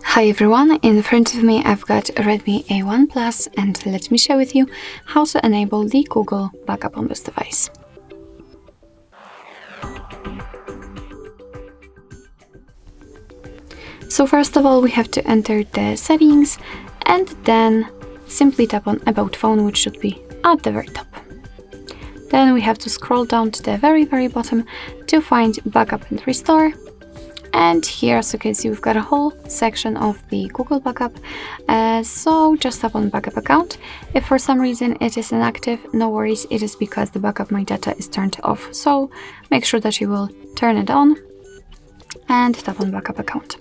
Hi everyone, in front of me I've got a Redmi A1 Plus and let me share with you how to enable the Google backup on this device. So first of all we have to enter the settings and then simply tap on About Phone, which should be at the very top. Then we have to scroll down to the very bottom to find Backup and Restore. And here, as you can see, we've got a whole section of the Google backup. So just tap on Backup Account. If for some reason it is inactive, no worries, it is because the Backup My Data is turned off. So make sure that you will turn it on and tap on Backup Account.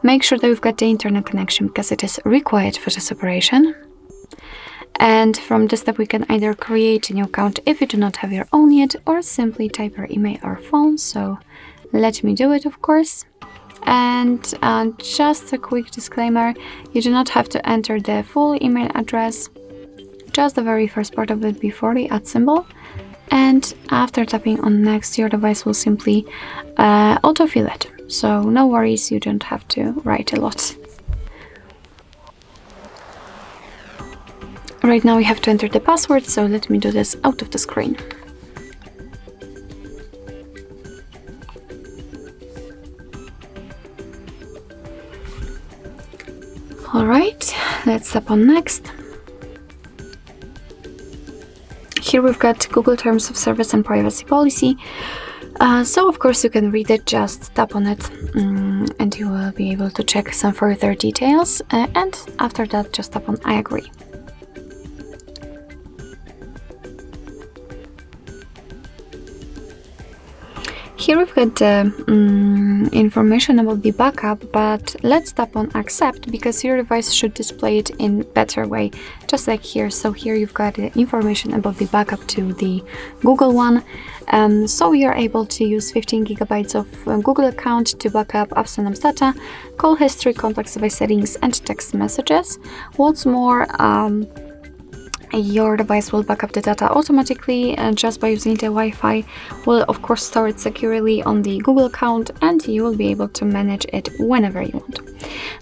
Make sure that we've got the internet connection because it is required for this operation. And from this step we can either create a new account if you do not have your own yet, or simply type your email or phone. So let me do it, of course. And just a quick disclaimer, you do not have to enter the full email address, just the very first part of it before the @ symbol. And after tapping on next, your device will simply autofill it. So no worries, you don't have to write a lot. Right now we have to enter the password, so let me do this out of the screen. Alright, let's tap on Next. Here we've got Google Terms of Service and Privacy Policy. So of course you can read it, just tap on it and you will be able to check some further details. And after that, just tap on I agree. Here we've got information about the backup, but let's tap on accept because your device should display it in better way, just like here. So here you've got information about the backup to the Google one. So you are able to use 15 GB of Google account to backup apps and apps data, call history, contacts, device settings, and text messages. What's more, your device will back up the data automatically just by using the Wi-Fi. Will of course store it securely on the Google account and you will be able to manage it whenever you want.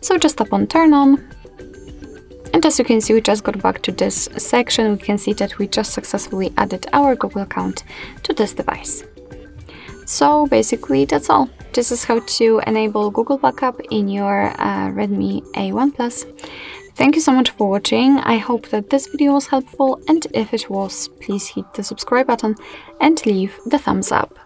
So just tap on turn on. And as you can see, we just got back to this section. We can see that we just successfully added our Google account to this device. So basically that's all. This is how to enable Google backup in your Redmi A1 Plus. Thank you so much for watching. I hope that this video was helpful, and if it was, please hit the subscribe button and leave the thumbs up.